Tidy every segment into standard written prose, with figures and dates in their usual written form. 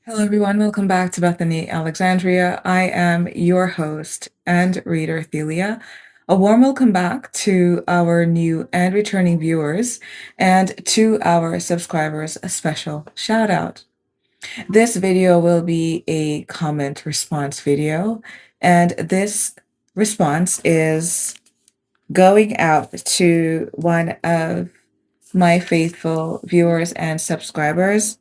Hello, everyone. Welcome back to Bethany, Alexandria. I am your host and reader, Thelia. A warm welcome back to our new and returning viewers, and to our subscribers, a special shout out. This video will be a comment response video, and this response is going out to one of my faithful viewers and subscribers.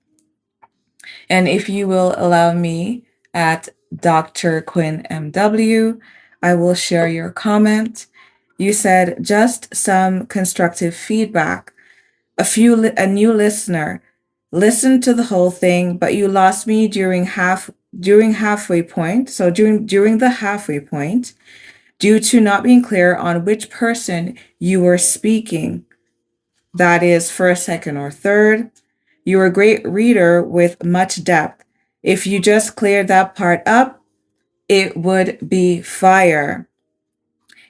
And if you will allow me at Dr. Quinn MW, I will share your comment. You said just some constructive feedback. A new listener listened to the whole thing, but you lost me during halfway point. So during the halfway point, due to not being clear on which person you were speaking. That is first, second, or third. You're a great reader with much depth. If you just cleared that part up, it would be fire.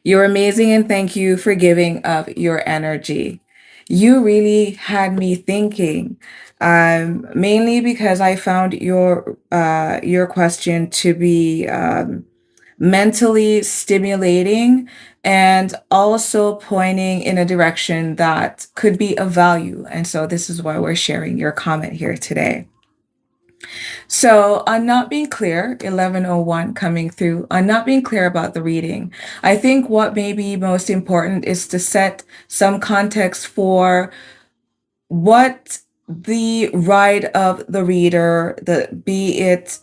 You're amazing, and thank you for giving of your energy. You really had me thinking, mainly because I found your question to be mentally stimulating and also pointing in a direction that could be of value. And so this is why we're sharing your comment here today. So on not being clear, 1101 coming through, on not being clear about the reading, I think what may be most important is to set some context for what the ride of the reader, be it,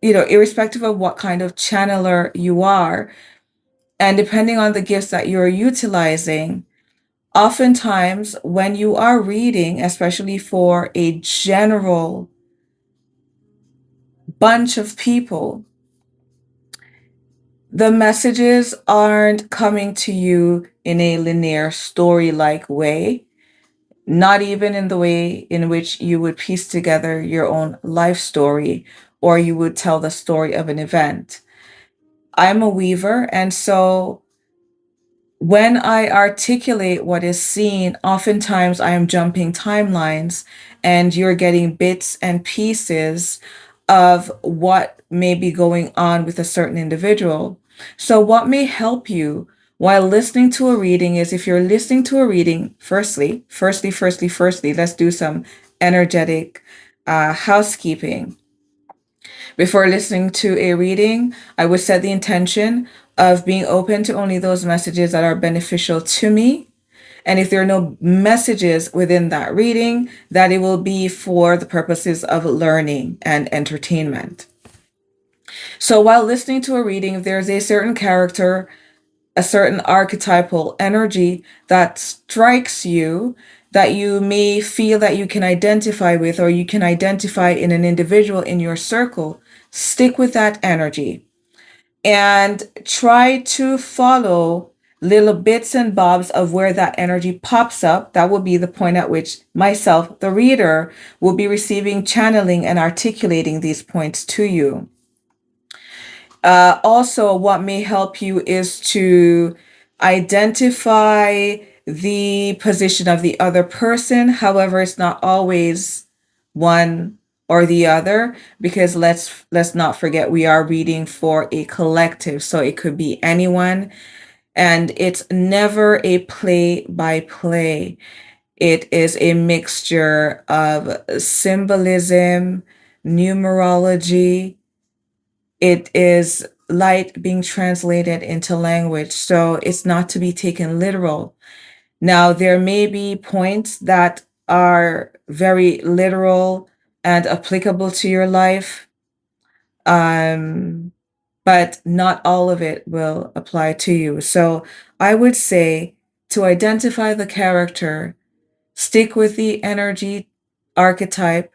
irrespective of what kind of channeler you are, and depending on the gifts that you're utilizing, oftentimes when you are reading, especially for a general bunch of people, the messages aren't coming to you in a linear story-like way, not even in the way in which you would piece together your own life story or you would tell the story of an event. I'm a weaver, and so when I articulate what is seen, oftentimes I am jumping timelines and you're getting bits and pieces of what may be going on with a certain individual. So what may help you while listening to a reading is, if you're listening to a reading, firstly, let's do some energetic housekeeping. Before listening to a reading, I would set the intention of being open to only those messages that are beneficial to me. And if there are no messages within that reading, that it will be for the purposes of learning and entertainment. So while listening to a reading, if there's a certain character, a certain archetypal energy that strikes you, that you may feel that you can identify with, or you can identify in an individual in your circle, stick with that energy and try to follow little bits and bobs of where that energy pops up. That will be the point at which myself, the reader, will be receiving, channeling, and articulating these points to you. Also, what may help you is to identify the position of the other person. However, it's not always one or the other, because let's not forget, we are reading for a collective, so it could be anyone, and it's never a play by play. It is a mixture of symbolism, numerology. It is light being translated into language, so it's not to be taken literal. Now, there may be points that are very literal and applicable to your life, but not all of it will apply to you. So I would say, to identify the character, stick with the energy archetype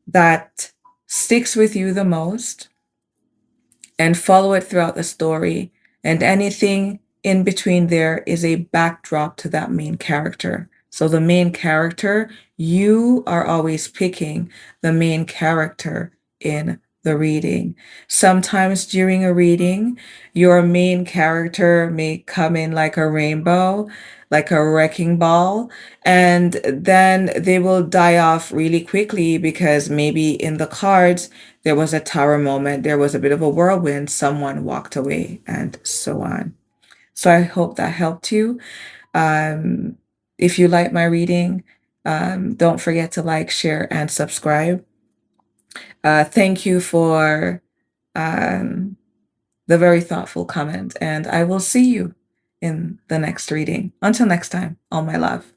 that sticks with you the most, and follow it throughout the story. And anything in between there is a backdrop to that main character. So the main character, you are always picking the main character in the reading. Sometimes during a reading, your main character may come in like a rainbow, like a wrecking ball, and then they will die off really quickly because maybe in the cards there was a tower moment, there was a bit of a whirlwind, someone walked away, and so on. So I hope that helped you. Um, if you like my reading, don't forget to like, share, and subscribe. Thank you for um, the very thoughtful comment, and I will see you in the next reading. Until next time, all my love.